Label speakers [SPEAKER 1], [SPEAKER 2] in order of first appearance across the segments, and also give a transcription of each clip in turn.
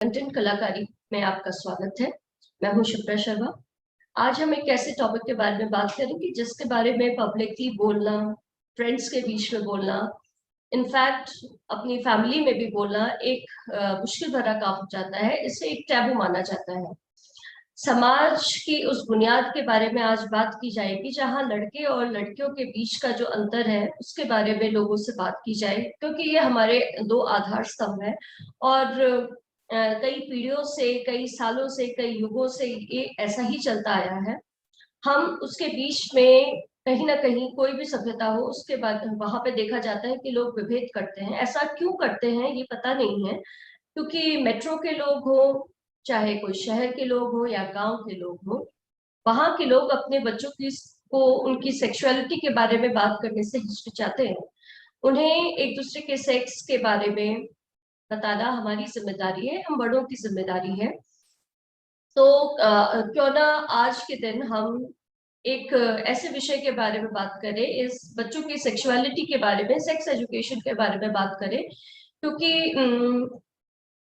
[SPEAKER 1] Content कलाकारी में आपका स्वागत है। मैं हूं शिप्रा शर्मा। आज हम एक ऐसे टॉपिक के बारे में बात करेंगे जिसके बारे में पब्लिकली बोलना, फ्रेंड्स के बीच में बोलना, इनफैक्ट अपनी फैमिली में भी बोलना एक मुश्किल भरा काम हो जाता है। इसे एक टैबू माना जाता है। समाज की उस बुनियाद के बारे में आज बात की जाएगी जहां लड़के और लड़कियों के बीच का जो अंतर है उसके बारे में लोगों से बात की जाए, क्योंकि ये हमारे दो आधार स्तंभ है और कई पीढ़ियों से, कई सालों से, कई युगों से ये ऐसा ही चलता आया है। हम उसके बीच में कहीं ना कहीं कोई भी सभ्यता हो उसके बाद वहां पे देखा जाता है कि लोग विभेद करते हैं। ऐसा क्यों करते हैं ये पता नहीं है, क्योंकि मेट्रो के लोग हो, चाहे कोई शहर के लोग हो या गांव के लोग हो, वहां के लोग अपने बच्चों की को उनकी सेक्सुअलिटी के बारे में बात करने से हिचकिचाते हैं। उन्हें एक दूसरे के सेक्स के बारे में बताना हमारी जिम्मेदारी है, हम बड़ों की जिम्मेदारी है। तो क्यों ना आज के दिन हम एक ऐसे विषय के बारे में बात करें, इस बच्चों की सेक्सुअलिटी के बारे में, सेक्स एजुकेशन के बारे में बात करें। क्योंकि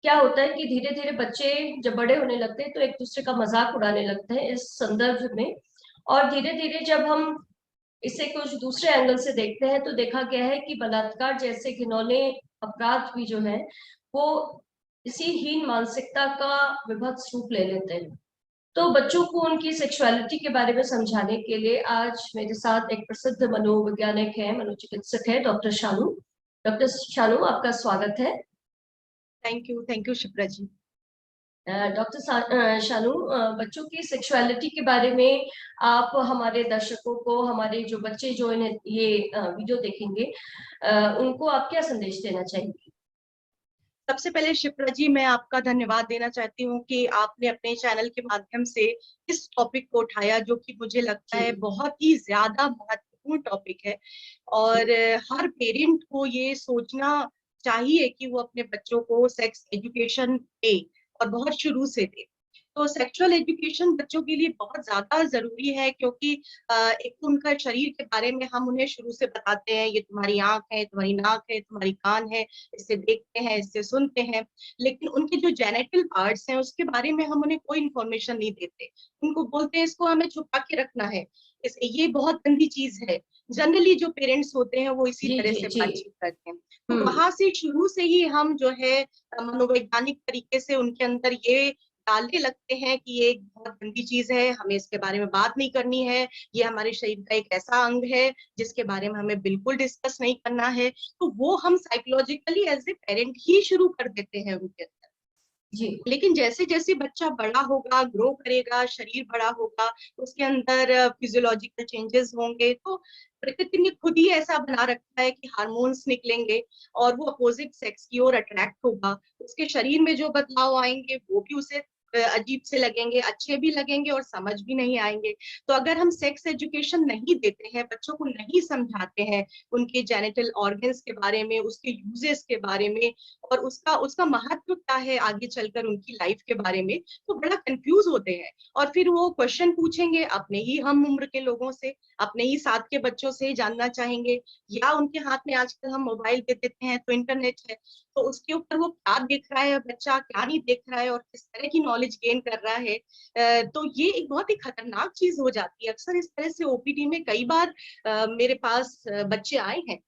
[SPEAKER 1] क्या होता है कि धीरे धीरे बच्चे जब बड़े होने लगते हैं तो एक दूसरे का मजाक उड़ाने लगते हैं इस संदर्भ में, और धीरे धीरे जब हम इसे कुछ दूसरे एंगल से देखते हैं तो देखा गया है कि बलात्कार जैसे घिनौने अपराध भी जो है वो इसी हीन मानसिकता का विभत्स रूप ले लेते हैं। तो बच्चों को उनकी सेक्सुअलिटी के बारे में समझाने के लिए आज मेरे साथ एक प्रसिद्ध मनोवैज्ञानिक है, मनोचिकित्सक है, डॉक्टर शानू। डॉक्टर शानू, आपका स्वागत है।
[SPEAKER 2] Thank you Shipra ji.
[SPEAKER 1] Doctor Shanu, बच्चों की सेक्सुअलिटी के बारे में आप हमारे दर्शकों को, हमारे जो बच्चे जो इन्हें ये वीडियो देखेंगे, उनको आप क्या संदेश देना चाहेंगे?
[SPEAKER 2] सबसे पहले शिप्रा जी, मैं आपका धन्यवाद देना चाहती हूँ कि आपने अपने चैनल के माध्यम से इस टॉपिक को उठाया, जो कि मुझे लगता है बहुत ही ज्यादा महत्वपूर्ण टॉपिक है। और हर पेरेंट को ये सोचना चाहिए कि वो अपने बच्चों को सेक्स एजुकेशन दे, और बहुत शुरू से दे। तो सेक्सुअल एजुकेशन बच्चों के लिए बहुत ज्यादा जरूरी है, क्योंकि एक तो उनका शरीर के बारे में हम उन्हें शुरू से बताते हैं, ये तुम्हारी आंख है, तुम्हारी नाक है, तुम्हारी कान है, इससे देखते हैं, इससे सुनते हैं। लेकिन उनके जो जेनेटल पार्ट्स हैं उसके बारे में हम उन्हें कोई इंफॉर्मेशन नहीं देते। उनको बोलते हैं इसको हमें छुपा के रखना है, ये बहुत गंदी चीज है। जनरली जो पेरेंट्स होते हैं वो इसी
[SPEAKER 1] जी
[SPEAKER 2] तरह
[SPEAKER 1] जी
[SPEAKER 2] से
[SPEAKER 1] जी।
[SPEAKER 2] बातचीत करते हैं। तो वहां से शुरू से ही हम जो है मनोवैज्ञानिक तरीके से उनके अंदर ये डालने लगते हैं कि ये एक बहुत गंदी चीज है, हमें इसके बारे में बात नहीं करनी है, ये हमारे शरीर का एक ऐसा अंग है जिसके बारे में हमें बिल्कुल डिस्कस नहीं करना है। तो वो हम साइकोलॉजिकली एज ए पेरेंट ही शुरू कर देते हैं उनके अंदर।
[SPEAKER 1] जी।
[SPEAKER 2] लेकिन जैसे जैसे बच्चा बड़ा होगा, ग्रो करेगा, शरीर बड़ा होगा, उसके अंदर फिजियोलॉजिकल चेंजेस होंगे, तो प्रकृति ने खुद ही ऐसा बना रखा है कि हार्मोन्स निकलेंगे और वो अपोजिट सेक्स की ओर अट्रैक्ट होगा। उसके शरीर में जो बदलाव आएंगे वो भी उसे अजीब से लगेंगे, अच्छे भी लगेंगे और समझ भी नहीं आएंगे। तो अगर हम सेक्स एजुकेशन नहीं देते हैं, बच्चों को नहीं समझाते हैं उनके जेनिटल ऑर्गन्स के बारे में, उसके यूजेस के बारे में, और उसका उसका महत्व क्या है आगे चलकर उनकी लाइफ के बारे में, तो बड़ा कंफ्यूज होते हैं। और फिर वो क्वेश्चन पूछेंगे अपने ही हम उम्र के लोगों से, अपने ही साथ के बच्चों से जानना चाहेंगे, या उनके हाथ में आजकल हम मोबाइल दे देते हैं तो इंटरनेट है, तो उसके ऊपर वो क्या देख रहा है बच्चा, क्या नहीं देख रहा है, और किस तरह की नॉलेज गेन कर रहा है। तो ये एक बहुत ही खतरनाक चीज हो जाती है। अक्सर इस तरह से ओपीडी में कई बार मेरे पास बच्चे आए हैं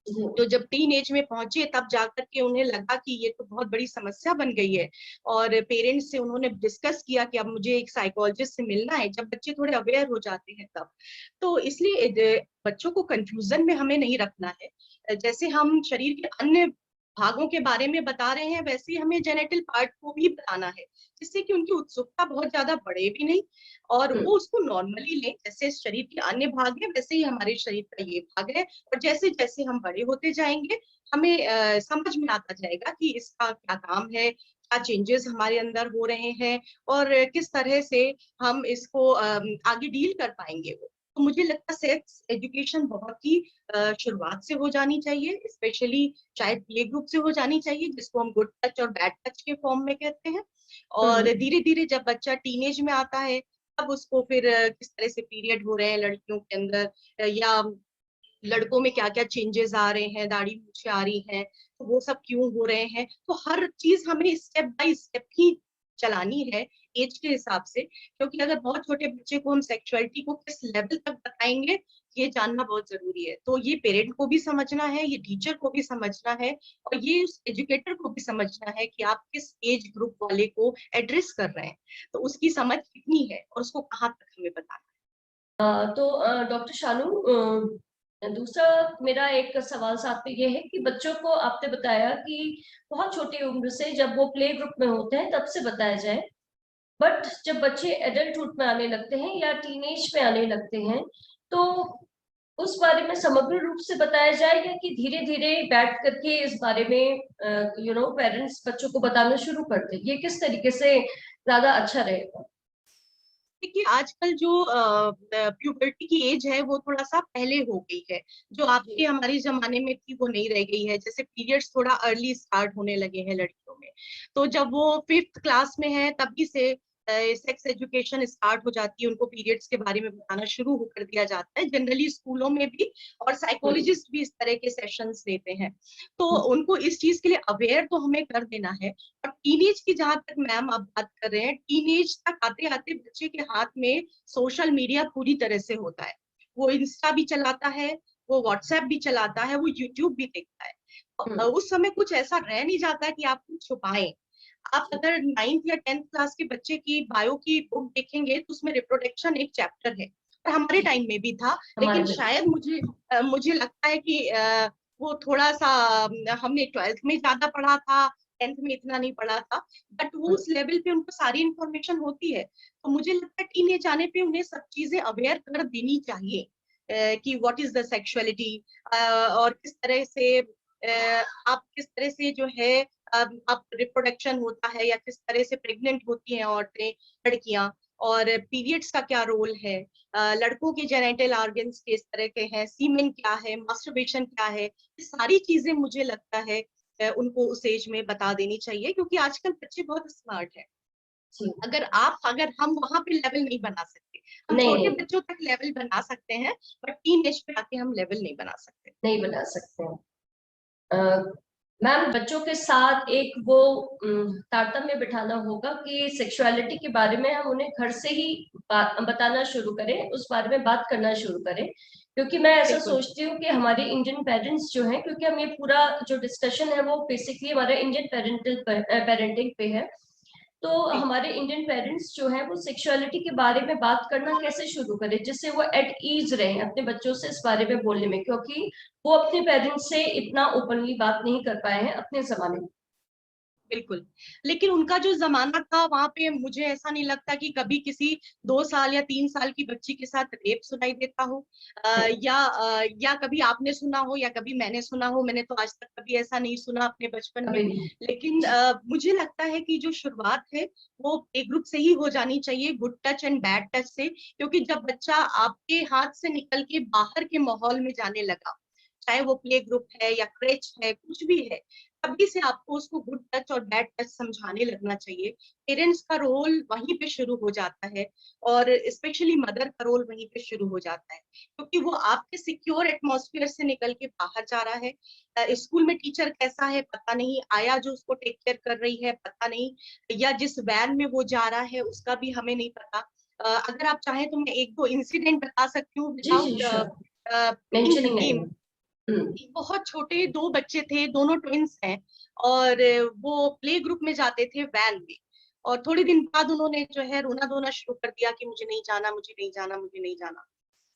[SPEAKER 2] जो जब टीन एज में पहुंचे तब जाकर के उन्हें लगा कि ये तो बहुत बड़ी समस्या बन गई है, और पेरेंट्स से उन्होंने डिस्कस किया कि अब मुझे एक साइकोलॉजिस्ट से मिलना है, जब बच्चे थोड़े अवेयर हो जाते हैं तब। तो इसलिए बच्चों को कंफ्यूजन में हमें नहीं रखना है। जैसे हम शरीर के अन्य भागों के बारे में बता रहे हैं, वैसे ही हमें जेनेटल पार्ट को भी बताना है, जिससे कि उनकी उत्सुकता बहुत ज्यादा बढ़े भी नहीं, और वो उसको नॉर्मली लें। जैसे शरीर के अन्य भाग है वैसे ही हमारे शरीर का ये भाग है, और जैसे जैसे हम बड़े होते जाएंगे हमें समझ में आता जाएगा कि इसका क्या काम है, क्या चेंजेस हमारे अंदर हो रहे हैं, और किस तरह से हम इसको आगे डील कर पाएंगे। वो तो मुझे लगता है सेक्स एजुकेशन बहुत ही शुरुआत से हो जानी चाहिए, स्पेशली शायद प्ले ग्रुप से हो जानी चाहिए, जिसको हम गुड टच और बैड टच के फॉर्म में कहते हैं। और धीरे धीरे जब बच्चा टीनेज में आता है तब उसको फिर किस तरह से पीरियड हो रहे हैं लड़कियों के अंदर, या लड़कों में क्या क्या चेंजेस आ रहे हैं, दाढ़ी मूछें आ रही हैं, तो वो सब क्यों हो रहे हैं। तो हर चीज हमें स्टेप बाय स्टेप ही चलानी है एज के हिसाब से, क्योंकि अगर बहुत छोटे बच्चे को हम सेक्सुअलिटी को किस लेवल तक बताएंगे ये जानना बहुत जरूरी है। तो ये पेरेंट को भी समझना है, ये टीचर को भी समझना है, और ये उस एजुकेटर को भी समझना है कि आप किस एज ग्रुप वाले को एड्रेस कर रहे हैं, तो उसकी समझ कितनी है और उसको कहाँ तक हमें बताना है।
[SPEAKER 1] तो डॉक्टर शानू, दूसरा मेरा एक सवाल साथ में ये है कि बच्चों को आपने बताया कि बहुत छोटी उम्र से जब वो प्ले ग्रुप में होते हैं तब से बताया जाए, बट जब बच्चे एडल्टहुड में आने लगते हैं या टीनेज में आने लगते हैं तो उस बारे में समग्र रूप से बताया जाए, या कि धीरे धीरे बैठ करके इस बारे में पेरेंट्स बच्चों को बताना शुरू कर दें, ये किस तरीके से ज्यादा अच्छा रहेगा?
[SPEAKER 2] देखिए आजकल जो प्यूबर्टी की एज है वो थोड़ा सा पहले हो गई है, जो आपके हमारे जमाने में थी वो नहीं रह गई है। जैसे पीरियड्स थोड़ा अर्ली स्टार्ट होने लगे हैं लड़कियों में, तो जब वो 5th क्लास में है तभी से सेक्स एजुकेशन स्टार्ट हो जाती है, उनको पीरियड्स के बारे में बताना शुरू कर दिया जाता है जनरली स्कूलों में भी, और साइकोलॉजिस्ट भी इस तरह के सेशंस देते हैं। तो उनको इस चीज के लिए अवेयर तो हमें कर देना है। और टीनेज की जहां तक मैम आप बात कर रहे हैं, टीनेज तक आते आते बच्चे के हाथ में सोशल मीडिया पूरी तरह से होता है। वो इंस्टा भी चलाता है, वो व्हाट्सएप भी चलाता है, वो यूट्यूब भी देखता है। उस समय कुछ ऐसा रह नहीं जाता कि आप कुछ छुपाएं। आप अगर 9th या 10th क्लास के बच्चे की बायो की बुक देखेंगे तो उसमें रिप्रोडक्शन एक चैप्टर है, और हमारे टाइम में भी था, लेकिन शायद मुझे लगता है कि वो थोड़ा सा हमने 12th में ज्यादा पढ़ा था, 10th में इतना नहीं पढ़ा था, बट वो उस लेवल पे उनको सारी इंफॉर्मेशन होती है। तो मुझे लगता है टीनेज आने पे उन्हें सब चीजें अवेयर कर देनी चाहिए कि व्हाट इज द सेक्सुअलिटी, और किस तरह से आप किस तरह से जो है आप रिप्रोडक्शन होता है, या किस तरह से प्रेग्नेंट होती हैं औरतें, लड़कियां, और पीरियड्स का क्या रोल है, लड़कों के जेनिटल ऑर्गन्स किस तरह के हैं, सीमेन क्या है, मास्टरबेशन क्या है, ये सारी चीजें मुझे लगता है उनको उस एज में बता देनी चाहिए, क्योंकि आजकल बच्चे बहुत स्मार्ट हैं। अगर हम वहां पे लेवल नहीं बना सकते, हम छोटे बच्चों तक लेवल बना सकते हैं, बट टीन एज पे आके हम लेवल नहीं बना सकते।
[SPEAKER 1] नहीं बना सकते हैं। मैम, बच्चों के साथ एक वो तारतम्य बिठाना होगा कि सेक्सुअलिटी के बारे में हम उन्हें घर से ही बताना शुरू करें, उस बारे में बात करना शुरू करें, क्योंकि मैं ऐसा सोचती हूँ कि हमारे इंडियन पेरेंट्स जो हैं, क्योंकि हम ये पूरा जो डिस्कशन है वो बेसिकली हमारा इंडियन पेरेंटिंग पे है, तो हमारे इंडियन पेरेंट्स जो है वो सेक्सुअलिटी के बारे में बात करना कैसे शुरू करें जिससे वो एट ईज रहे अपने बच्चों से इस बारे में बोलने में, क्योंकि वो अपने पेरेंट्स से इतना ओपनली बात नहीं कर पाए हैं अपने जमाने में।
[SPEAKER 2] बिल्कुल, लेकिन उनका जो जमाना था वहां पे मुझे ऐसा नहीं लगता कि कभी किसी 2 साल या 3 साल की बच्ची के साथ रेप सुनाई देता हो, या कभी आपने सुना हो या कभी मैंने सुना हो। मैंने तो आज तक कभी ऐसा नहीं सुना अपने बचपन में। लेकिन मुझे लगता है कि जो शुरुआत है वो एक ग्रुप से ही हो जानी चाहिए, good touch and bad touch से, क्योंकि जब बच्चा आपके हाथ से निकल के बाहर के माहौल में जाने लगा, चाहे वो प्ले ग्रुप है या क्रेच है, कुछ भी है, तभी से आपको उसको गुड टच और बैड टच समझाने लगना चाहिए। पेरेंट्स का रोल वहीं पे शुरू हो जाता है, और स्पेशली मदर का रोल वहीं पे शुरू हो जाता है, क्योंकि वो आपके सिक्योर एटमॉस्फेयर से निकल के बाहर जा रहा है। स्कूल में टीचर कैसा है पता नहीं, आया जो उसको टेक केयर कर रही है पता नहीं, या जिस वैन में वो जा रहा है उसका भी हमें नहीं पता। अगर आप चाहें तो मैं एक दो इंसिडेंट बता सकती हूँ विदाउट बहुत छोटे 2 बच्चे थे, दोनों ट्विंस हैं, और वो प्ले ग्रुप में जाते थे वैन में, और थोड़े दिन बाद उन्होंने जो है रोना धोना शुरू कर दिया कि मुझे नहीं जाना, मुझे नहीं जाना, मुझे नहीं जाना।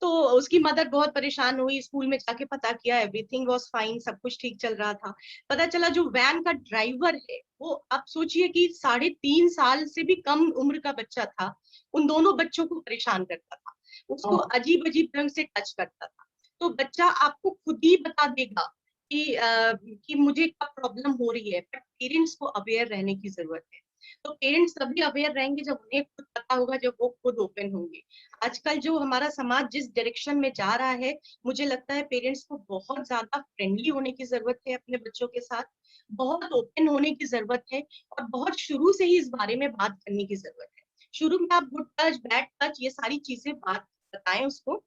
[SPEAKER 2] तो उसकी मदर बहुत परेशान हुई, स्कूल में जाके पता किया, एवरीथिंग वाज फाइन, सब कुछ ठीक चल रहा था। पता चला जो वैन का ड्राइवर है वो, आप सोचिए कि 3.5 साल से भी कम उम्र का बच्चा था, उन दोनों बच्चों को परेशान करता था, उसको अजीब अजीब ढंग से टच करता था। तो बच्चा आपको खुद ही बता देगा कि मुझे क्या प्रॉब्लम हो रही है, बट पेरेंट्स को अवेयर रहने की जरूरत है। तो पेरेंट्स तभी अवेयर रहेंगे जब उन्हें खुद पता होगा, जब वो खुद ओपन होंगे। आजकल जो हमारा समाज जिस डायरेक्शन में जा रहा है, मुझे लगता है पेरेंट्स को बहुत ज्यादा फ्रेंडली होने की जरूरत है अपने बच्चों के साथ, बहुत ओपन होने की जरूरत है, और बहुत शुरू से ही इस बारे में बात करने की जरूरत है। शुरू में आप गुड टच बैड टच ये सारी चीजें बात बताएं उसको,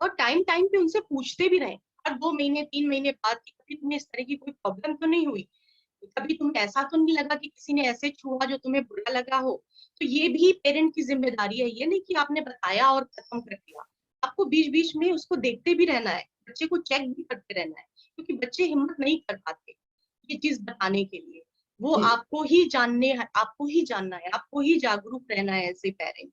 [SPEAKER 2] और टाइम टाइम पे उनसे पूछते भी रहें, हर 2 महीने 3 महीने बाद कि कभी तुम्हें इस तरह की कोई प्रॉब्लम तो नहीं हुई, कभी तुम्हें ऐसा तो नहीं लगा कि किसी ने ऐसे छुआ जो तुम्हें बुरा लगा हो। तो ये भी पेरेंट की जिम्मेदारी है, ये नहीं कि आपने बताया और खत्म कर दिया। आपको बीच बीच में उसको देखते भी रहना है, बच्चे को चेक भी करते रहना है, क्योंकि बच्चे हिम्मत नहीं कर पाते ये चीज बताने के लिए। वो
[SPEAKER 1] जी
[SPEAKER 2] आपको ही आपको ही जानना है, आपको ही जागरूक रहना है एज ए पेरेंट।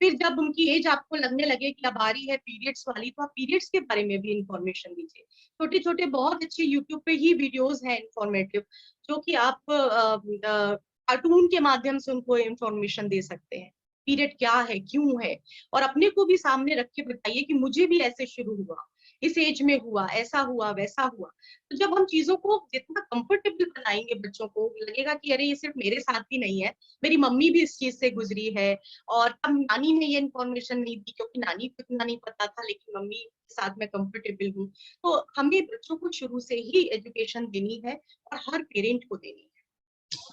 [SPEAKER 2] फिर जब उनकी एज आपको लगने लगे कि अब आ रही है पीरियड्स वाली, तो आप पीरियड्स के बारे में भी इंफॉर्मेशन दीजिए। छोटे छोटे बहुत अच्छे यूट्यूब पे ही वीडियोस हैं इंफॉर्मेटिव, जो कि आप कार्टून के माध्यम से उनको इंफॉर्मेशन दे सकते हैं। पीरियड क्या है, क्यों है, और अपने को भी सामने रख के बताइए कि मुझे भी ऐसे शुरू हुआ, इस एज में हुआ, ऐसा हुआ, वैसा हुआ। तो जब हम चीजों को जितना कंफर्टेबल बनाएंगे, बच्चों को लगेगा कि अरे ये सिर्फ मेरे साथ ही नहीं है, मेरी मम्मी भी इस चीज से गुजरी है। और अब नानी ने ये इन्फॉर्मेशन नहीं दी, क्योंकि नानी को इतना नहीं पता था, लेकिन मम्मी के साथ मैं कंफर्टेबल हूँ। तो हमें बच्चों को शुरू से ही एजुकेशन देनी है, और हर पेरेंट को देनी है।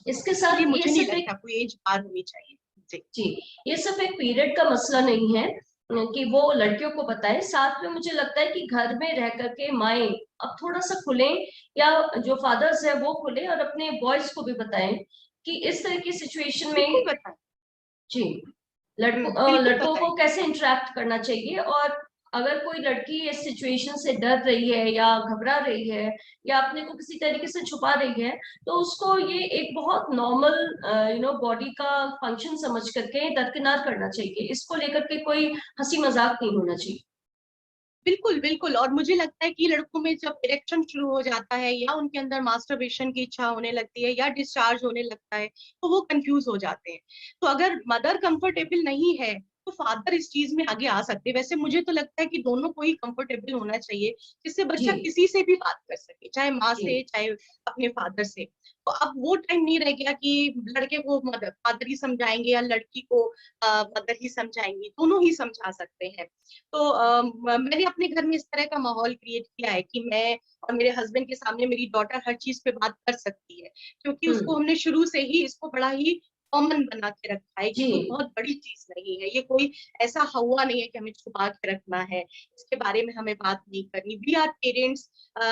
[SPEAKER 1] इसके
[SPEAKER 2] इसलिए
[SPEAKER 1] साथ ये
[SPEAKER 2] मुझे नहीं
[SPEAKER 1] सिर्फ
[SPEAKER 2] लगता
[SPEAKER 1] एक
[SPEAKER 2] कोई एज पार होनी चाहिए। जी।
[SPEAKER 1] जी ये सिर्फ एक पीरियड का मसला नहीं है कि वो लड़कियों को बताए, साथ में मुझे लगता है कि घर में रह करके माएं अब थोड़ा सा खुलें, या जो फादर्स है वो खुले और अपने बॉयज को भी बताएं कि इस तरह की सिचुएशन
[SPEAKER 2] बिल्कुल
[SPEAKER 1] में
[SPEAKER 2] बताएं।
[SPEAKER 1] जी
[SPEAKER 2] बिल्कुल
[SPEAKER 1] लड़कों
[SPEAKER 2] बताएं।
[SPEAKER 1] को कैसे इंटरेक्ट करना चाहिए, और अगर कोई लड़की इस सिचुएशन से डर रही है या घबरा रही है या अपने को किसी तरीके से छुपा रही है, तो उसको ये एक बहुत नॉर्मल बॉडी का फंक्शन समझ करके दरकिनार करना चाहिए। इसको लेकर के कोई हंसी मजाक नहीं होना चाहिए।
[SPEAKER 2] बिल्कुल बिल्कुल। और मुझे लगता है कि लड़कों में जब इरेक्शन शुरू हो जाता है, या उनके अंदर मास्टरबेशन की इच्छा होने लगती है, या डिस्चार्ज होने लगता है, तो वो कंफ्यूज हो जाते हैं। तो अगर मदर कंफर्टेबल नहीं है, तो फादर इस चीज में आगे आ सकते हैं। वैसे मुझे तो लगता है कि दोनों को ही कंफर्टेबल होना चाहिए, जिससे बच्चा
[SPEAKER 1] जी
[SPEAKER 2] किसी से भी बात कर सके, चाहे माँ
[SPEAKER 1] जी
[SPEAKER 2] से, चाहे अपने फादर से। तो अब वो टाइम नहीं रह गया कि लड़के को मदर फादर ही समझाएंगे, या लड़की को मदर ही समझाएंगी, दोनों ही समझा सकते हैं। तो मैंने अपने घर में इस तरह का माहौल क्रिएट किया है कि मैं और मेरे हस्बैंड के सामने मेरी डॉटर हर चीज पे बात कर सकती है, क्योंकि उसको हमने शुरू से ही इसको बड़ा ही कॉमन बना के रखा है कि
[SPEAKER 1] जी
[SPEAKER 2] कोई बहुत बड़ी चीज नहीं है, ये कोई ऐसा हवा नहीं है कि हमें छुपा के रखना है, इसके बारे में हमें बात नहीं करनी। वी आर पेरेंट्स,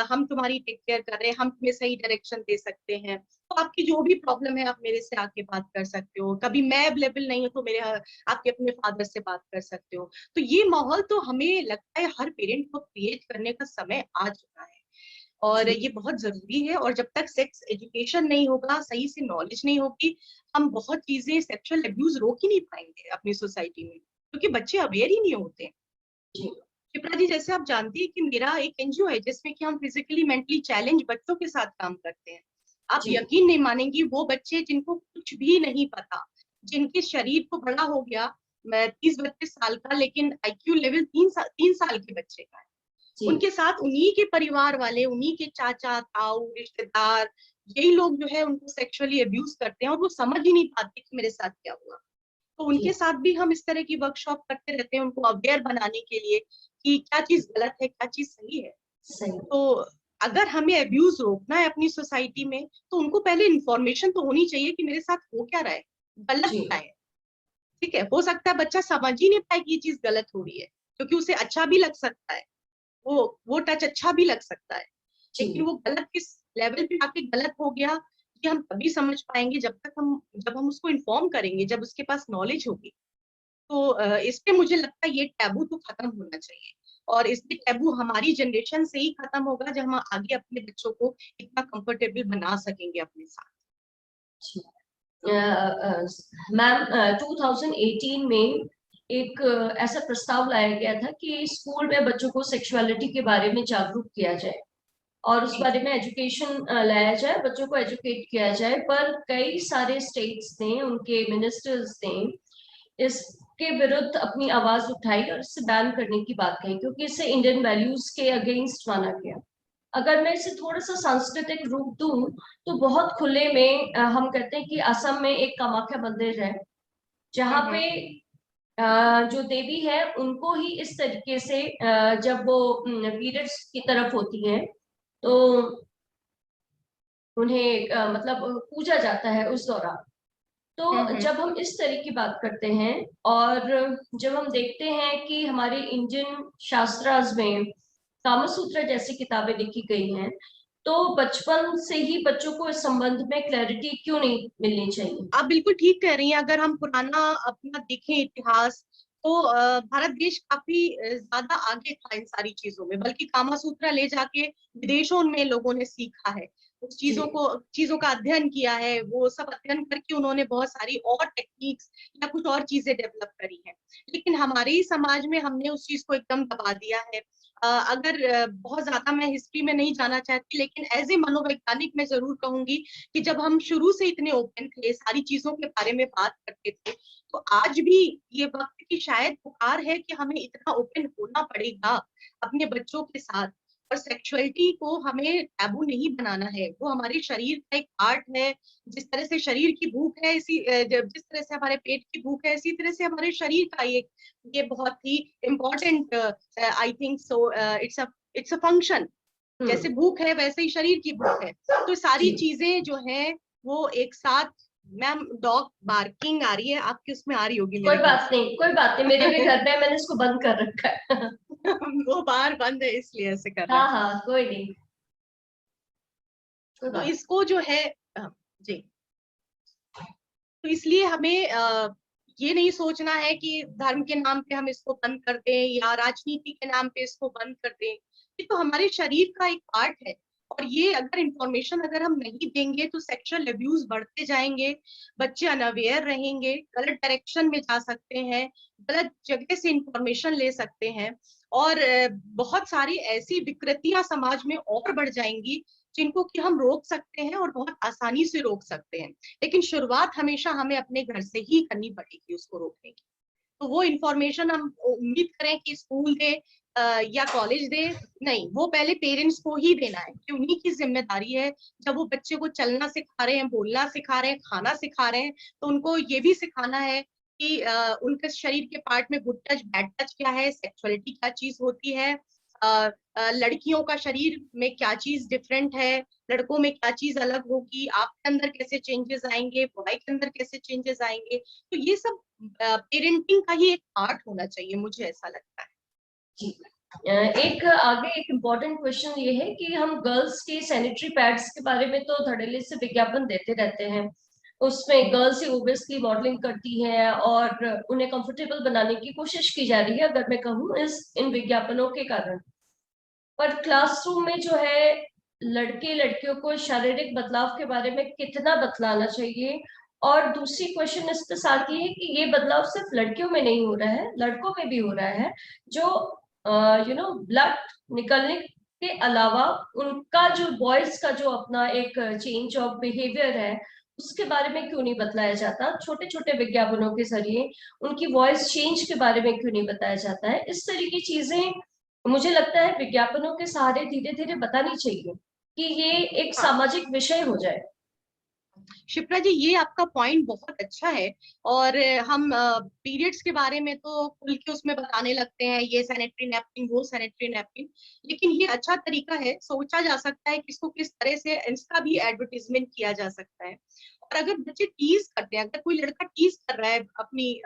[SPEAKER 2] हम तुम्हारी टेक केयर कर रहे हैं, हम तुम्हें सही डायरेक्शन दे सकते हैं। तो आपकी जो भी प्रॉब्लम है, आप मेरे से आके बात कर सकते हो। कभी मैं अवेलेबल नहीं हूँ, तो मेरे आपके अपने फादर से बात कर सकते हो। तो ये माहौल तो हमें लगता है हर पेरेंट को क्रिएट करने का समय आ चुका है, और
[SPEAKER 1] जी
[SPEAKER 2] ये बहुत जरूरी है। और जब तक सेक्स एजुकेशन नहीं होगा, सही से नॉलेज नहीं होगी, हम बहुत चीजें सेक्सुअल अब्यूज रोक ही नहीं पाएंगे अपनी सोसाइटी में, क्योंकि बच्चे अवेयर ही नहीं होते।
[SPEAKER 1] जी
[SPEAKER 2] शिप्रा जी, जैसे आप जानती है कि मेरा एक एनजीओ है जिसमें कि हम फिजिकली मेंटली चैलेंज बच्चों के साथ काम करते हैं। आप
[SPEAKER 1] जी
[SPEAKER 2] यकीन नहीं मानेंगी, वो बच्चे जिनको कुछ भी नहीं पता, जिनके शरीर को बड़ा हो गया, मैं 30-32 साल का, लेकिन आईक्यू लेवल 3 साल के बच्चे का है,
[SPEAKER 1] जी
[SPEAKER 2] उनके साथ उन्हीं के परिवार वाले, उन्हीं के चाचा ताऊ रिश्तेदार, यही लोग जो है उनको सेक्सुअली अब्यूज करते हैं, और वो समझ ही नहीं पाते कि मेरे साथ क्या हुआ। तो
[SPEAKER 1] जी
[SPEAKER 2] उनके साथ भी हम इस तरह की वर्कशॉप करते रहते हैं, उनको अवेयर बनाने के लिए कि क्या चीज गलत है, क्या चीज सही है।
[SPEAKER 1] सही
[SPEAKER 2] तो अगर हमें अब्यूज रोकना है अपनी सोसाइटी में, तो उनको पहले इंफॉर्मेशन तो होनी चाहिए कि मेरे साथ हो क्या रहा है, गलत
[SPEAKER 1] जी
[SPEAKER 2] क्या है। ठीक है, हो सकता है बच्चा समझ ही नहीं पाए कि ये चीज गलत हो रही है, क्योंकि उसे अच्छा भी लग सकता है, वो टच अच्छा भी लग सकता है, लेकिन
[SPEAKER 1] जी
[SPEAKER 2] वो गलत किस लेवल पे आके गलत हो गया, ये हम तभी समझ पाएंगे जब हम उसको इन्फॉर्म करेंगे, जब उसके पास नॉलेज होगी। तो इस पे मुझे लगता है ये टैबू तो खत्म होना चाहिए, और इसके टैबू हमारी जनरेशन से ही खत्म होगा, जब हम आगे अपने बच्चों को इतना कंफर्टेबल बना सकेंगे अपने साथ।
[SPEAKER 1] मैम 2018 में एक ऐसा प्रस्ताव लाया गया था कि स्कूल में बच्चों को सेक्सुअलिटी के बारे में जागरूक किया जाए और उस
[SPEAKER 2] जी
[SPEAKER 1] बारे
[SPEAKER 2] जी।
[SPEAKER 1] में एजुकेशन लाया जाए, बच्चों को एजुकेट किया जाए। पर कई सारे स्टेट्स ने, उनके मिनिस्टर्स ने इसके विरुद्ध अपनी आवाज उठाई और इसे बैन करने की बात कही, क्योंकि इसे इंडियन वैल्यूज के अगेंस्ट माना गया। अगर मैं इसे थोड़ा सा सांस्कृतिक रूप दूं तो बहुत खुले में हम कहते हैं कि असम में एक कामाख्या मंदिर है, जहाँ पे
[SPEAKER 2] हम्म।
[SPEAKER 1] जो देवी है उनको ही इस तरीके से जब वो पीरियड्स की तरफ होती है तो उन्हें मतलब पूजा जाता है उस दौरान। तो
[SPEAKER 2] हम्म।
[SPEAKER 1] जब हम इस तरह की बात करते हैं और जब हम देखते हैं कि हमारे इंडियन शास्त्रास में कामसूत्र जैसी किताबें लिखी गई हैं, तो बचपन से ही बच्चों को इस संबंध में क्लैरिटी क्यों नहीं मिलनी चाहिए?
[SPEAKER 2] आप बिल्कुल ठीक कह रही हैं। अगर हम पुराना अपना देखें इतिहास, तो भारत देश काफी ज्यादा आगे था इन सारी चीजों में, बल्कि कामा सूत्र ले जाके विदेशों में लोगों ने सीखा है, उस
[SPEAKER 1] जी,
[SPEAKER 2] चीजों का अध्ययन किया है। वो सब अध्ययन करके उन्होंने बहुत सारी और टेक्निक्स या कुछ और चीजें डेवलप करी हैं। लेकिन हमारे ही समाज में हमने उस चीज को एकदम दबा दिया है। अगर बहुत ज्यादा मैं हिस्ट्री में नहीं जाना चाहती, लेकिन एज ए मनोवैज्ञानिक मैं जरूर कहूंगी कि जब हम शुरू से इतने ओपन थे, सारी चीजों के बारे में बात करते थे, तो आज भी ये वक्त की शायद पुकार है कि हमें इतना ओपन होना पड़ेगा अपने बच्चों के साथ। और सेक्सुअलिटी को हमें टैबू नहीं बनाना है, वो हमारे शरीर का एक पार्ट है। जिस तरह से शरीर की भूख है, जिस तरह से हमारे पेट की भूख है, इसी तरह से हमारे शरीर का ये बहुत ही important, I think so, it's a function. जैसे भूख है वैसे ही शरीर की भूख है। तो सारी
[SPEAKER 1] जी।
[SPEAKER 2] चीजें जो है वो एक साथ। मैम, डॉग बार्किंग आ रही है आपकी, उसमें आ रही होगी
[SPEAKER 1] कोई
[SPEAKER 2] मेरे ख्याल
[SPEAKER 1] बात
[SPEAKER 2] से।
[SPEAKER 1] नहीं, कोई बात नहीं, मेरे भी घर में मैंने इसको बंद कर रखा है।
[SPEAKER 2] वो बाहर बंद है इसलिए ऐसे कर रहा
[SPEAKER 1] हाँ
[SPEAKER 2] है।
[SPEAKER 1] हाँ, कोई नहीं, कोई
[SPEAKER 2] तो
[SPEAKER 1] बात
[SPEAKER 2] इसको जो है, जी, तो इसलिए हमें ये नहीं सोचना है कि धर्म के नाम पे हम इसको बंद कर दें या राजनीति के नाम पे इसको बंद कर दें। ये तो हमारे शरीर का एक पार्ट है। और ये अगर इंफॉर्मेशन अगर हम नहीं देंगे तो सेक्सुअल अब्यूज बढ़ते जाएंगे, बच्चे अनअवेयर रहेंगे, गलत डायरेक्शन में जा सकते हैं, गलत जगह से इंफॉर्मेशन ले सकते हैं। और बहुत सारी ऐसी विकृतियां समाज में और बढ़ जाएंगी जिनको कि हम रोक सकते हैं और बहुत आसानी से रोक सकते हैं। लेकिन शुरुआत हमेशा हमें अपने घर से ही करनी पड़ेगी उसको रोकने की। तो वो इंफॉर्मेशन हम उम्मीद करें कि स्कूल दे या कॉलेज दे, नहीं, वो पहले पेरेंट्स को ही देना है कि उन्हीं की जिम्मेदारी है। जब वो बच्चे को चलना सिखा रहे हैं, बोलना सिखा रहे हैं, खाना सिखा रहे हैं, तो उनको ये भी सिखाना है कि उनके शरीर के पार्ट में गुड टच बैड टच क्या है, सेक्सुअलिटी क्या चीज होती है, लड़कियों का शरीर में क्या चीज डिफरेंट है, लड़कों में क्या चीज अलग होगी, आपके अंदर कैसे चेंजेस आएंगे, बॉय के अंदर कैसे चेंजेस आएंगे। तो ये सब पेरेंटिंग का ही एक पार्ट होना चाहिए, मुझे ऐसा लगता है।
[SPEAKER 1] जी। एक आगे एक इम्पोर्टेंट क्वेश्चन ये है कि हम गर्ल्स के सैनिटरी पैड्स के बारे में तो धड़ल्ले से विज्ञापन देते रहते हैं, उसमें गर्ल्स ही ओबियसली मॉडलिंग करती हैं और उन्हें कंफर्टेबल बनाने की कोशिश की जा रही है, अगर मैं कहूँ इस इन विज्ञापनों के कारण। पर क्लासरूम में जो है लड़के लड़कियों को शारीरिक बदलाव के बारे में कितना बतलाना चाहिए? और दूसरी क्वेश्चन इसके साथ ये है कि ये बदलाव सिर्फ लड़कियों में नहीं हो रहा है, लड़कों में भी हो रहा है, जो ब्लड निकलने के अलावा उनका जो बॉयज का जो अपना एक चेंज ऑफ बिहेवियर है, उसके बारे में क्यों नहीं बतलाया जाता? छोटे छोटे विज्ञापनों के जरिए उनकी वॉइस चेंज के बारे में क्यों नहीं बताया जाता है? इस तरह की चीजें मुझे लगता है विज्ञापनों के सहारे धीरे धीरे बतानी चाहिए कि ये एक
[SPEAKER 2] हाँ
[SPEAKER 1] सामाजिक विषय हो जाए।
[SPEAKER 2] शिप्रा जी, ये आपका पॉइंट बहुत अच्छा है। और हम पीरियड्स के बारे में तो खुल के उसमें बताने लगते हैं, ये सैनिटरी नैपकिन, वो सैनिटरी नैपकिन। लेकिन ये अच्छा तरीका है, सोचा जा सकता है कि इसको किस तरह से इसका भी एडवर्टीजमेंट किया जा सकता है। और अगर बच्चे टीज करते हैं, अगर कोई लड़का टीज कर रहा है अपनी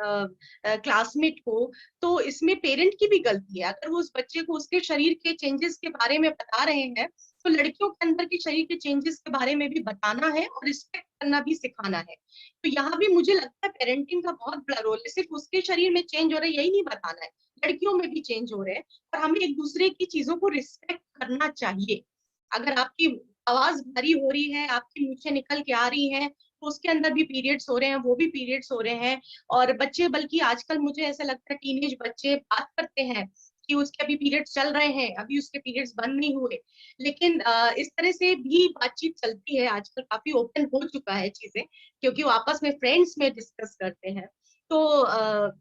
[SPEAKER 2] क्लासमेट को, तो इसमें पेरेंट की भी गलती है। अगर वो उस बच्चे को उसके शरीर के चेंजेस के बारे में बता रहे हैं, तो लड़कियों के अंदर के शरीर के चेंजेस के बारे में भी बताना है और रिस्पेक्ट करना भी सिखाना है। तो यहाँ भी मुझे लगता है पेरेंटिंग का बहुत बड़ा रोल है। सिर्फ उसके शरीर में चेंज हो रहा है यही नहीं बताना है, लड़कियों में भी चेंज हो रहे हैं, और हमें एक दूसरे की चीजों को रिस्पेक्ट करना चाहिए। अगर आपकी आवाज भारी हो रही है, आपकी मूछें निकल के आ रही हैं, तो उसके अंदर भी पीरियड्स हो रहे हैं, वो भी पीरियड्स हो रहे हैं। और बच्चे, बल्कि आजकल मुझे ऐसा लगता है टीनेज बच्चे बात करते हैं कि उसके अभी पीरियड्स चल रहे हैं, अभी उसके पीरियड्स बंद नहीं हुए। लेकिन इस तरह से भी बातचीत चलती है आजकल, काफी ओपन हो चुका है चीजें, क्योंकि वो आपस में फ्रेंड्स में डिस्कस करते हैं। तो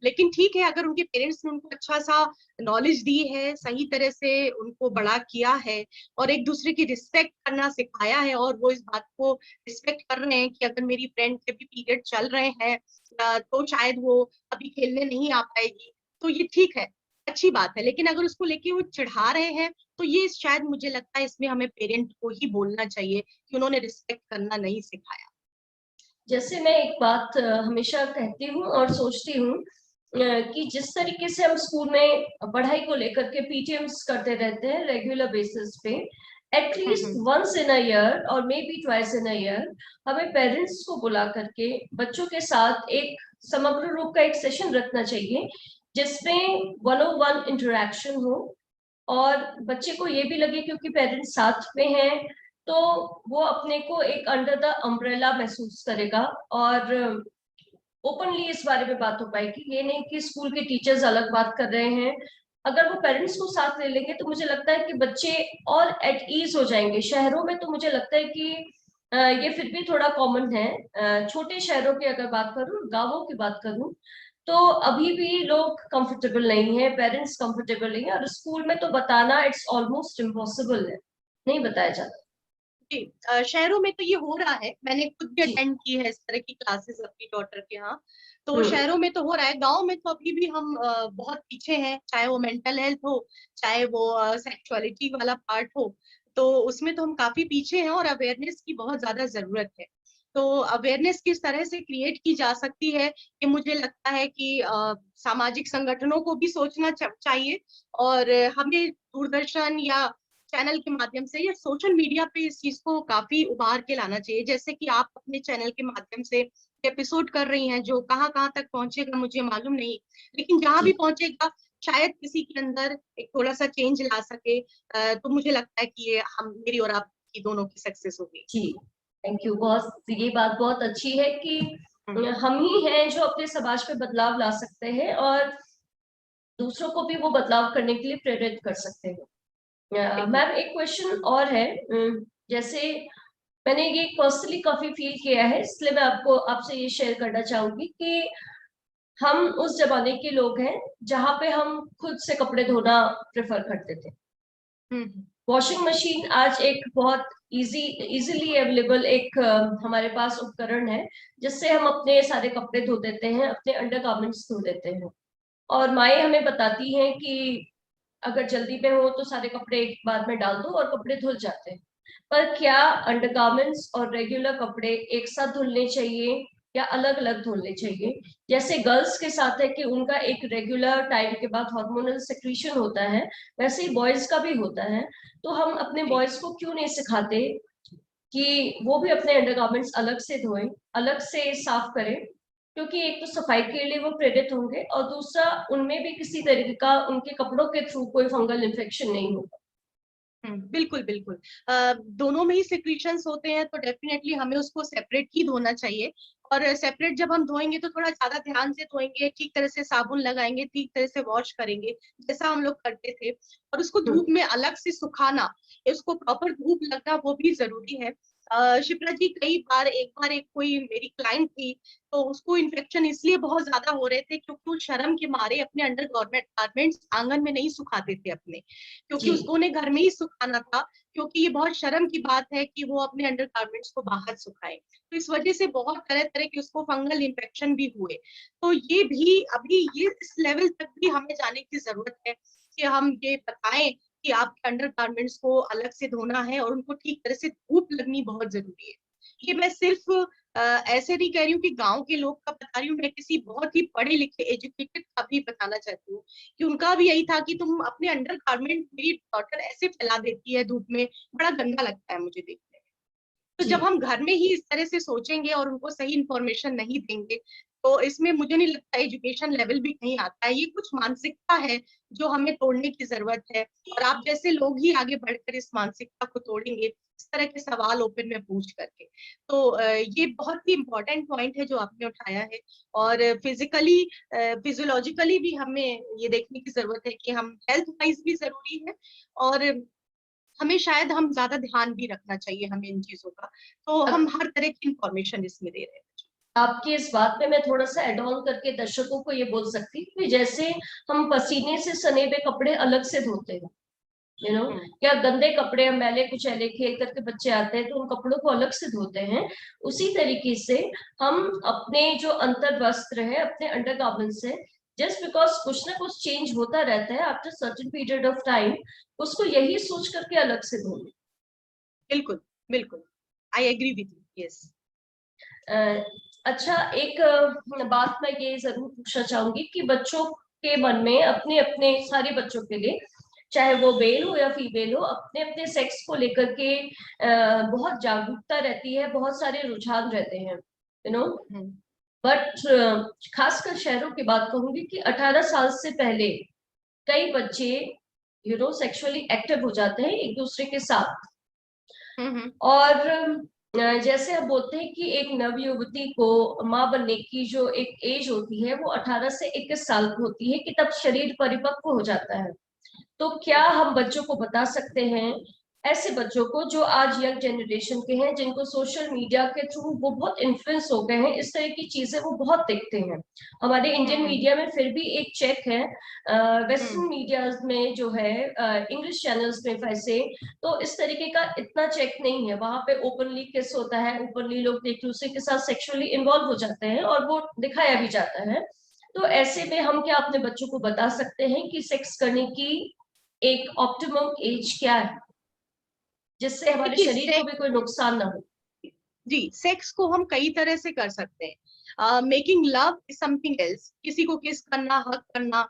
[SPEAKER 2] लेकिन ठीक है, अगर उनके पेरेंट्स ने उनको अच्छा सा नॉलेज दी है, सही तरह से उनको बड़ा किया है और एक दूसरे की रिस्पेक्ट करना सिखाया है, और वो इस बात को रिस्पेक्ट कर रहे हैं कि अगर मेरी फ्रेंड के भी पीरियड चल रहे हैं तो शायद वो अभी खेलने नहीं आ पाएगी, तो ये ठीक है, अच्छी बात है। लेकिन अगर उसको लेके वो चिढ़ा रहे हैं, तो ये शायद मुझे लगता है इसमें हमें पेरेंट को ही बोलना चाहिए कि उन्होंने रिस्पेक्ट करना नहीं सिखाया।
[SPEAKER 1] जैसे मैं एक बात हमेशा कहती हूँ और सोचती हूँ कि जिस तरीके से हम स्कूल में पढ़ाई को लेकर के पीटीएम्स करते रहते हैं रेगुलर बेसिस पे, at least once in a year और maybe twice in a year हमें पेरेंट्स को बुला करके बच्चों के साथ एक समग्र रूप का एक सेशन रखना चाहिए जिसमें 1-on-1 इंटरेक्शन हो और बच्चे को ये भी लगे क्योंकि पेरेंट्स साथ में हैं तो वो अपने को एक अंडर द अम्ब्रेला महसूस करेगा और ओपनली इस बारे में बात हो पाएगी। ये नहीं कि स्कूल के टीचर्स अलग बात कर रहे हैं, अगर वो पेरेंट्स को साथ ले लेंगे तो मुझे लगता है कि बच्चे और एट ईज हो जाएंगे। शहरों में तो मुझे लगता है कि ये फिर भी थोड़ा कॉमन है। छोटे शहरों की अगर बात करूं, गांवों की बात करूं, तो अभी भी लोग कंफर्टेबल नहीं है, पेरेंट्स कंफर्टेबल नहीं है और स्कूल में तो बताना इट्स ऑलमोस्ट इम्पॉसिबल है, नहीं बताया जाता।
[SPEAKER 2] जी, शहरों में तो ये हो रहा है, मैंने खुद भी
[SPEAKER 1] जी।
[SPEAKER 2] अटेंड की है इस तरह की क्लासेस अपनी डॉटर के यहाँ। तो शहरों में तो हो रहा है, गांव में तो अभी भी हम बहुत पीछे हैं, चाहे वो मेंटल हेल्थ हो, चाहे वो सेक्सुअलिटी वाला पार्ट हो, तो उसमें तो हम काफी पीछे हैं और अवेयरनेस की बहुत ज्यादा जरूरत है। तो अवेयरनेस किस तरह से क्रिएट की जा सकती है, ये मुझे लगता है कि सामाजिक संगठनों को भी सोचना चाहिए और हमें दूरदर्शन या चैनल के माध्यम से या सोशल मीडिया पे इस चीज को काफी उभार के लाना चाहिए। जैसे कि आप अपने चैनल के माध्यम से एपिसोड कर रही हैं, जो कहाँ कहाँ तक पहुंचेगा मुझे मालूम नहीं, लेकिन जहां भी
[SPEAKER 1] जी।
[SPEAKER 2] पहुंचेगा शायद किसी के अंदर एक थोड़ा सा चेंज ला सके। तो मुझे लगता है कि ये हम, मेरी और आपकी दोनों की सक्सेस होगी।
[SPEAKER 1] जी, थैंक यू। बहुत ये बात बहुत अच्छी है कि
[SPEAKER 2] हम्म,
[SPEAKER 1] हम ही हैं जो अपने समाज पे बदलाव ला सकते हैं और दूसरों को भी वो बदलाव करने के लिए प्रेरित कर सकते हैं।
[SPEAKER 2] बिल्कुल।
[SPEAKER 1] मैम एक क्वेश्चन और है, जैसे मैंने ये पर्सनली काफी फील किया है इसलिए मैं आपको आपसे ये शेयर करना चाहूंगी कि हम उस जमाने के लोग हैं जहाँ पे हम खुद से कपड़े धोना प्रेफर करते थे।
[SPEAKER 2] हम्म,
[SPEAKER 1] वॉशिंग मशीन आज एक बहुत इजीली अवेलेबल एक हमारे पास उपकरण है जिससे हम अपने सारे कपड़े धो देते हैं, अपने अंडरगारमेंट्स धो देते हैं। और माएँ हमें बताती हैं कि अगर जल्दी में हो तो सारे कपड़े एक बार में डाल दो और कपड़े धुल जाते हैं। पर क्या अंडरगारमेंट्स और रेगुलर कपड़े एक साथ धुलने चाहिए या अलग अलग धुलने चाहिए? जैसे गर्ल्स के साथ है कि उनका एक रेगुलर टाइम के बाद हार्मोनल सेक्रीशन होता है, वैसे ही बॉयज का भी होता है। तो हम अपने
[SPEAKER 2] जी,
[SPEAKER 1] बॉयज को क्यों नहीं सिखाते कि वो भी अपने अंडरगारमेंट्स अलग से धोएं, अलग से साफ करें, क्योंकि एक तो सफाई के लिए वो प्रेरित होंगे और दूसरा उनमें भी किसी तरीके का उनके कपड़ों के थ्रू कोई फंगल इन्फेक्शन नहीं होगा।
[SPEAKER 2] बिल्कुल बिल्कुल। दोनों में ही सिक्रीशंस होते हैं, तो डेफिनेटली हमें उसको सेपरेट ही धोना चाहिए। और सेपरेट जब हम धोएंगे तो थोड़ा ज्यादा ध्यान से धोएंगे, ठीक तरह से साबुन लगाएंगे, ठीक तरह से वॉश करेंगे जैसा हम लोग करते थे। और उसको धूप में अलग से सुखाना, उसको प्रॉपर धूप लगना, वो भी जरूरी है। शिप्रा जी, कई बार एक कोई मेरी क्लाइंट थी, तो उसको इन्फेक्शन इसलिए बहुत ज्यादा हो रहे थे क्योंकि वो शर्म के मारे अपने अंडर गारमेंट्स आंगन में नहीं सुखाते थे अपने, क्योंकि
[SPEAKER 1] जी।
[SPEAKER 2] उसको उन्हें घर में ही सुखाना था। क्योंकि ये बहुत शर्म की बात है कि वो अपने अंडर गारमेंट्स को बाहर सुखाए, तो इस वजह से बहुत तरह तरह के उसको फंगल इन्फेक्शन भी हुए। तो ये भी अभी ये इस लेवल तक भी हमें जाने की जरूरत है कि हम ये बताएं कि आपके अंडर गारमेंट्स को अलग से धोना है और उनको ठीक तरह से धूप लगनी बहुत जरूरी है। ये मैं सिर्फ ऐसे नहीं कह रही हूँ कि गांव के लोग का बता रही हूँ, मैं किसी बहुत ही पढ़े लिखे एजुकेटेड का भी बताना चाहती हूँ कि उनका भी यही था कि तुम अपने अंडर गारमेंट, मेरी डॉटर ऐसे फैला देती है धूप में, बड़ा गंदा लगता है मुझे देखने में। तो
[SPEAKER 1] जी।
[SPEAKER 2] जब हम घर में ही इस तरह से सोचेंगे और उनको सही इंफॉर्मेशन नहीं देंगे, तो इसमें मुझे नहीं लगता एजुकेशन लेवल भी कहीं आता है। ये कुछ मानसिकता है जो हमें तोड़ने की जरूरत है, और आप जैसे लोग ही आगे बढ़कर इस मानसिकता को तोड़ेंगे, इस तरह के सवाल ओपन में पूछ करके। तो ये बहुत ही इम्पोर्टेंट पॉइंट है जो आपने उठाया है। और फिजिकली, फिजियोलॉजिकली भी हमें ये देखने की जरूरत है कि हम हेल्थ वाइज भी जरूरी है, और हमें शायद हम ज्यादा ध्यान भी रखना चाहिए हमें इन चीजों का। तो हम हर तरह की इंफॉर्मेशन इसमें दे रहे हैं।
[SPEAKER 1] आपकी इस बात पे मैं थोड़ा सा एड ऑन करके दर्शकों को ये बोल सकती हूँ कि जैसे हम पसीने से सने हुए कपड़े अलग से धोते हैं, यू नो,
[SPEAKER 2] हम्म,
[SPEAKER 1] या गंदे कपड़े मैले कुचैले खेल करके बच्चे आते हैं तो उन कपड़ों को अलग से धोते हैं, उसी तरीके से हम अपने जो अंतर वस्त्र है, अपने अंडरगारमेंट से, जस्ट बिकॉज कुछ ना कुछ चेंज होता रहता है after certain period of time, उसको यही सोच करके अलग से धोना।
[SPEAKER 2] बिल्कुल बिल्कुल, I agree with you, yes.
[SPEAKER 1] अच्छा, एक बात मैं ये जरूर पूछना चाहूंगी कि बच्चों के मन में अपने अपने, सारे बच्चों के लिए, चाहे वो मेल हो या फीमेल हो, अपने अपने सेक्स को लेकर के बहुत जागरूकता रहती है, बहुत सारे रुझान रहते हैं, यू नो। बट खासकर शहरों की बात कहूंगी कि 18 साल से पहले कई बच्चे सेक्सुअली एक्टिव हो जाते हैं एक दूसरे के साथ। और जैसे हम बोलते हैं कि एक नवयुवती को माँ बनने की जो एक एज होती है वो 18 से 21 साल की होती है, कि तब शरीर परिपक्व हो जाता है। तो क्या हम बच्चों को बता सकते हैं, ऐसे बच्चों को जो आज यंग जनरेशन के हैं, जिनको सोशल मीडिया के थ्रू वो बहुत इन्फ्लुएंस हो गए हैं, इस तरह की चीजें वो बहुत देखते हैं। हमारे इंडियन मीडिया में फिर भी एक चेक है, वेस्टर्न मीडिया में जो है, इंग्लिश चैनल्स में वैसे तो इस तरीके का इतना चेक नहीं है। वहां पे ओपनली किस होता है, ओपनली लोग एक दूसरे के साथ सेक्सुअली इन्वॉल्व हो जाते हैं और वो दिखाया भी जाता है। तो ऐसे में हम क्या अपने बच्चों को बता सकते हैं कि सेक्स करने की एक ऑप्टिमम एज क्या है, जिससे हमारे
[SPEAKER 2] देखिए,
[SPEAKER 1] शरीर को भी कोई नुकसान ना हो?
[SPEAKER 2] जी, सेक्स को हम कई तरह से कर सकते हैं। Making love is something else, किसी को किस करना, हक करना,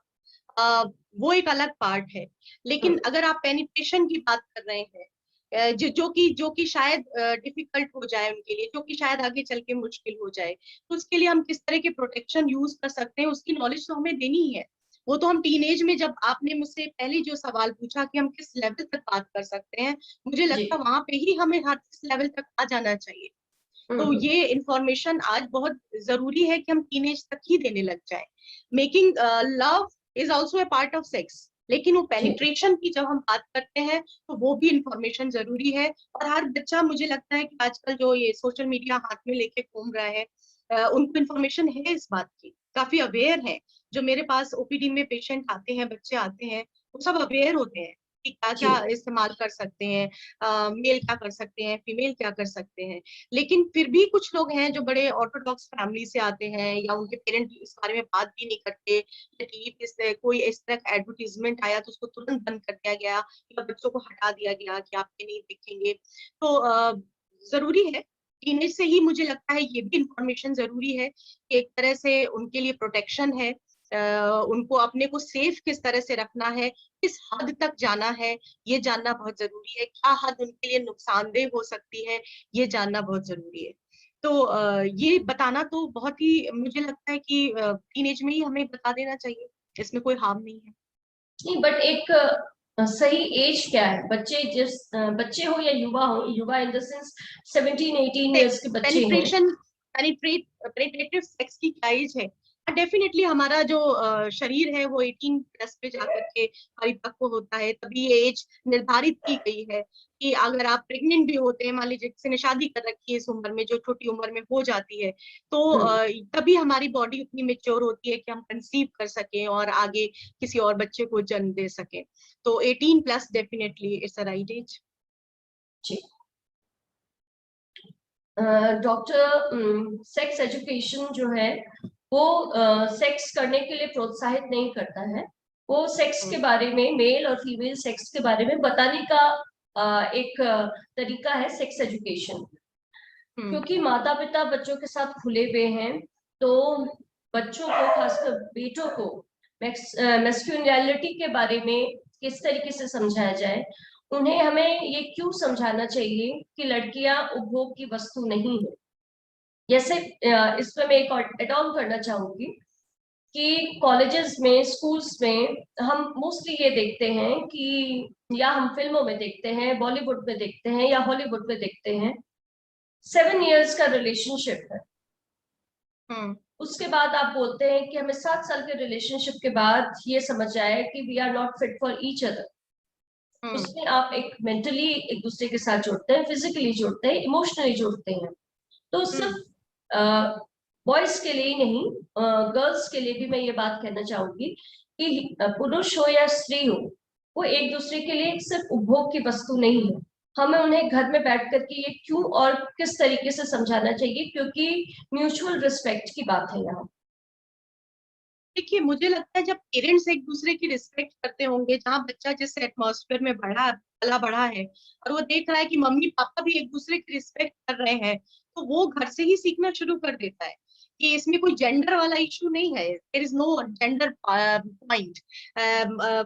[SPEAKER 2] वो एक अलग पार्ट है। लेकिन अगर आप पेनिट्रेशन की बात कर रहे हैं, जो कि शायद डिफिकल्ट हो जाए उनके लिए, जो कि शायद आगे चल के मुश्किल हो जाए, तो उसके लिए हम किस तरह के प्रोटेक्शन यूज कर सकते हैं, उसकी नॉलेज तो हमें देनी ही है। वो तो हम टीनेज में, जब आपने मुझसे पहले जो सवाल पूछा कि हम किस लेवल तक बात कर सकते हैं, मुझे
[SPEAKER 1] जी।
[SPEAKER 2] लगता है वहां पे ही हमें हर लेवल तक आ जाना चाहिए। तो ये इंफॉर्मेशन आज बहुत जरूरी है कि हम टीनेज तक ही देने लग जाए। Making love is also a part of sex, लेकिन वो
[SPEAKER 1] जी।
[SPEAKER 2] पेनिट्रेशन की जब हम बात करते हैं तो वो भी इंफॉर्मेशन जरूरी है। और हर बच्चा, मुझे लगता है कि आजकल जो ये सोशल मीडिया हाथ में लेके घूम रहा है, उनको इन्फॉर्मेशन है इस बात की, काफी अवेयर है। जो मेरे पास ओपीडी में पेशेंट आते हैं, बच्चे आते हैं, वो सब अवेयर होते हैं कि क्या
[SPEAKER 1] जी।
[SPEAKER 2] क्या इस्तेमाल कर सकते हैं, मेल क्या कर सकते हैं, फीमेल क्या कर सकते हैं। लेकिन फिर भी कुछ लोग हैं जो बड़े ऑर्थोडॉक्स फैमिली से आते हैं, या उनके पेरेंट इस बारे में बात भी नहीं करते, या टीवी पे कोई इस तरह का एडवर्टीजमेंट आया तो उसको तुरंत बंद कर दिया गया, या बच्चों को हटा दिया गया कि आप ये नहीं देखेंगे। तो जरूरी है, टीनेज से ही मुझे लगता है ये भी इंफॉर्मेशन जरूरी है कि एक तरह से उनके लिए प्रोटेक्शन है, उनको अपने को सेफ किस तरह से रखना है, किस हद तक जाना है, ये जानना बहुत जरूरी है। क्या हद उनके लिए नुकसानदेह हो सकती है, ये जानना बहुत जरूरी है। तो ये बताना तो बहुत ही, मुझे लगता है कि टीनेज में ही हमें बता देना चाहिए, इसमें कोई हार्म नहीं है।
[SPEAKER 1] नहीं, बट एक सही एज क्या है? बच्चे बच्चे हो या युवा हो, युवा इन द सेंस 17-18 ईयर्स के बच्चे हैं।
[SPEAKER 2] पेनिट्रेशन पेनिट्रेटिव सेक्स की क्या एज है? डेफिनेटली हमारा जो शरीर है वो 18 प्लस पे जाकर के परिपक्व होता है, तभी ये एज निर्धारित की गई है कि अगर आप प्रेग्नेंट भी होते हैं, मान लीजिए किसी ने शादी कर रखी है इस उम्र में, जो छोटी उम्र में हो जाती है, तो तभी हमारी बॉडी उतनी मेच्योर होती है कि हम कंसीव कर सकें और आगे किसी और बच्चे को जन्म दे सकें। तो 18 plus definitely it's a right age.
[SPEAKER 1] जी। डॉक्टर, सेक्स एजुकेशन जो है वो सेक्स करने के लिए प्रोत्साहित नहीं करता है। वो सेक्स के बारे में, मेल और फीमेल सेक्स के बारे में बताने का एक तरीका है सेक्स एजुकेशन। क्योंकि माता पिता बच्चों के साथ खुले हुए हैं, तो बच्चों को, खासकर बेटों को, मैस्कुलिनिटी के बारे में किस तरीके से समझाया जाए, उन्हें हमें ये क्यों समझाना चाहिए कि लड़कियां उपभोग की वस्तु नहीं है। जैसे इस पे मैं एक एड ऑन करना चाहूंगी कि कॉलेजेस में, स्कूल्स में हम मोस्टली ये देखते हैं कि, या हम फिल्मों में देखते हैं, बॉलीवुड में देखते हैं या हॉलीवुड में देखते हैं, 7 इयर्स का रिलेशनशिप है। उसके बाद आप बोलते हैं कि हमें 7 साल के रिलेशनशिप के बाद ये समझ आए कि we are not fit for each other. उसमें आप एक मेंटली एक दूसरे के साथ जुड़ते हैं, फिजिकली जुड़ते हैं, इमोशनली जुड़ते हैं। तो सिर्फ बॉयज के लिए ही नहीं, गर्ल्स के लिए भी मैं ये बात कहना चाहूंगी कि पुरुष हो या स्त्री हो, वो एक दूसरे के लिए सिर्फ उपभोग की वस्तु नहीं है। हमें उन्हें घर में बैठ करके ये क्यों और किस तरीके से समझाना चाहिए, क्योंकि म्यूचुअल रिस्पेक्ट की बात है यहाँ।
[SPEAKER 2] देखिए, मुझे लगता है जब पेरेंट्स एक दूसरे की रिस्पेक्ट करते होंगे, जहाँ बच्चा जिस एटमॉस्फेयर में पला बड़ा है, और वो देख रहा है कि मम्मी पापा भी एक दूसरे की रिस्पेक्ट कर रहे हैं, तो वो घर से ही सीखना शुरू कर देता है कि इसमें कोई जेंडर वाला इशू नहीं है, there is no gender point.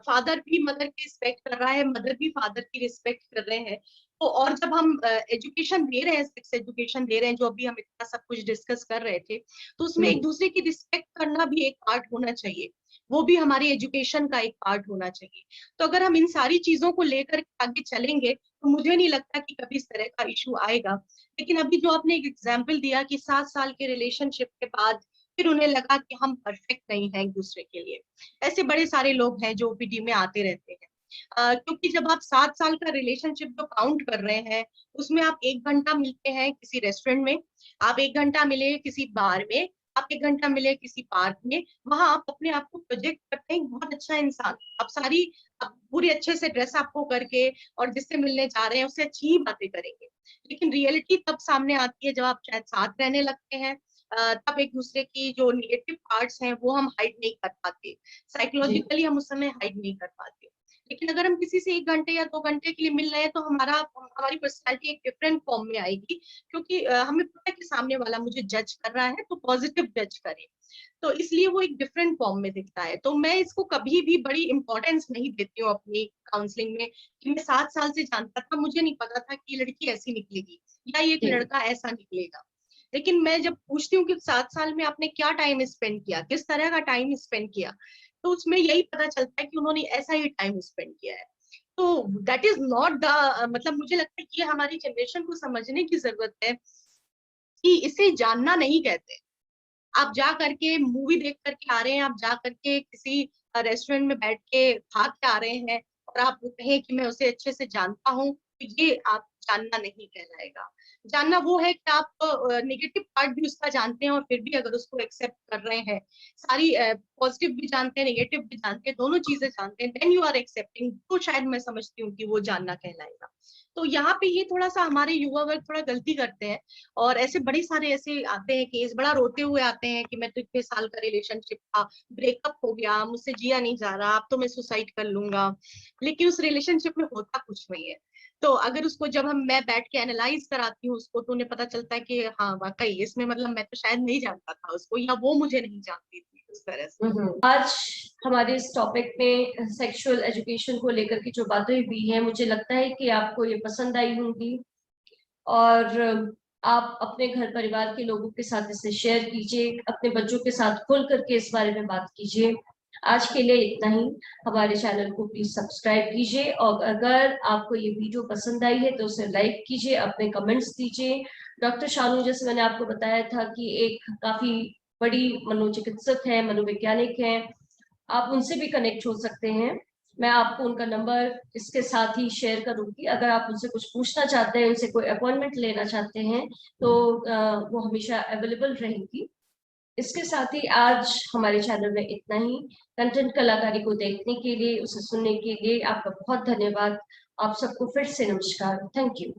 [SPEAKER 2] Father भी मदर की रिस्पेक्ट कर रहा है, मदर भी फादर की रिस्पेक्ट कर रहे हैं। तो और जब हम एजुकेशन दे रहे हैं, सेक्स एजुकेशन दे रहे हैं, जो अभी हम इतना सब कुछ डिस्कस कर रहे थे, तो उसमें एक दूसरे की रिस्पेक्ट करना भी एक पार्ट होना चाहिए, वो भी हमारी एजुकेशन का एक पार्ट होना चाहिए। तो अगर हम इन सारी चीजों को लेकर आगे चलेंगे तो मुझे नहीं लगता कि कभी इस तरह का इशू आएगा। लेकिन अभी जो आपने एक एग्जाम्पल दिया कि 7 साल के रिलेशनशिप के बाद फिर उन्हें लगा कि हम परफेक्ट नहीं हैं एक दूसरे के लिए, ऐसे बड़े सारे लोग हैं जो ओपीडी में आते रहते हैं। क्योंकि जब आप 7 साल का रिलेशनशिप जो काउंट कर रहे हैं, उसमें आप 1 घंटा मिलते हैं किसी रेस्टोरेंट में, आप 1 घंटा मिले किसी बार में, आप 1 घंटा मिले किसी पार्क में, वहां आप अपने आप को प्रोजेक्ट करते हैं बहुत अच्छा इंसान, आप पूरी अच्छे से ड्रेस आपको करके और जिससे मिलने जा रहे हैं उससे अच्छी ही बातें करेंगे। लेकिन रियलिटी तब सामने आती है जब आप शायद साथ रहने लगते हैं, तब एक दूसरे की जो निगेटिव पार्ट्स हैं वो हम हाइड नहीं कर पाते, साइकोलॉजिकली हम उस समय हाइड नहीं कर पाते। लेकिन अगर हम किसी से 1 घंटे या 2 घंटे के लिए मिल रहे हैं तो हमारी पर्सनैलिटी एक डिफरेंट फॉर्म में आएगी, क्योंकि हमें पता है कि सामने वाला मुझे जज कर रहा है तो पॉजिटिव जज करे, तो इसलिए वो एक डिफरेंट फॉर्म में दिखता है। तो मैं इसको कभी भी बड़ी इंपॉर्टेंस नहीं देती हूँ अपनी काउंसलिंग में कि मैं 7 साल से जानता था, मुझे नहीं पता था कि ये लड़की ऐसी निकलेगी या ये एक लड़का ऐसा निकलेगा। लेकिन मैं जब पूछती हूँ कि 7 साल में आपने क्या टाइम स्पेंड किया, किस तरह का टाइम स्पेंड किया, तो उसमें यही पता चलता है कि उन्होंने ऐसा ही टाइम स्पेंड किया है। तो दैट इज नॉट द मतलब मुझे लगता है कि ये हमारी जनरेशन को समझने की जरूरत है कि इसे जानना नहीं कहते। आप जा करके मूवी देख करके आ रहे हैं, आप जा करके किसी रेस्टोरेंट में बैठ के खा के आ रहे हैं और आप कहें कि मैं उसे अच्छे से जानता हूँ, तो ये आप जानना नहीं कहलाएगा। जानना वो है कि आप नेगेटिव पार्ट भी उसका जानते हैं और फिर भी अगर उसको एक्सेप्ट कर रहे हैं, सारी पॉजिटिव भी जानते हैं नेगेटिव भी जानते हैं, दोनों चीजें जानते हैं, देन यू आर एक्सेप्टिंग, तो शायद मैं समझती हूँ कि वो जानना कहलाएगा। तो यहाँ पे ये थोड़ा सा हमारे युवा वर्ग थोड़ा गलती करते हैं और ऐसे बड़े सारे ऐसे आते हैं केस, बड़ा रोते हुए आते हैं कि मैं तो इतने साल का रिलेशनशिप था, ब्रेकअप हो गया, मुझसे जिया नहीं जा रहा, अब तो मैं सुसाइड कर लूंगा। लेकिन उस रिलेशनशिप में होता कुछ नहीं है। तो अगर उसको जब मैं बैठ के एनालाइज कराती हूँ उसको, तो उन्हें पता चलता है कि हाँ वाकई इसमें मतलब मैं तो शायद नहीं जानता था उसको, या वो मुझे नहीं जानती थी उस तरह से।
[SPEAKER 1] आज हमारे इस टॉपिक में सेक्सुअल एजुकेशन को लेकर की जो बातें हुई हैं, मुझे लगता है कि आपको ये पसंद आई होंगी और आप अपने घर परिवार के लोगों के साथ इसे शेयर कीजिए, अपने बच्चों के साथ खुल करके इस बारे में बात कीजिए। आज के लिए इतना ही। हमारे चैनल को प्लीज सब्सक्राइब कीजिए और अगर आपको ये वीडियो पसंद आई है तो उसे लाइक कीजिए, अपने कमेंट्स दीजिए। डॉक्टर शानू, जैसे मैंने आपको बताया था कि एक काफी बड़ी मनोचिकित्सक है, मनोवैज्ञानिक है, आप उनसे भी कनेक्ट हो सकते हैं। मैं आपको उनका नंबर इसके साथ ही शेयर करूंगी। अगर आप उनसे कुछ पूछना चाहते हैं, उनसे कोई अपॉइंटमेंट लेना चाहते हैं तो वो हमेशा अवेलेबल रहेंगी। इसके साथ ही आज हमारे चैनल में इतना ही। कंटेंट कलाकारी को देखने के लिए, उसे सुनने के लिए आपका बहुत धन्यवाद। आप सबको फिर से नमस्कार। Thank you.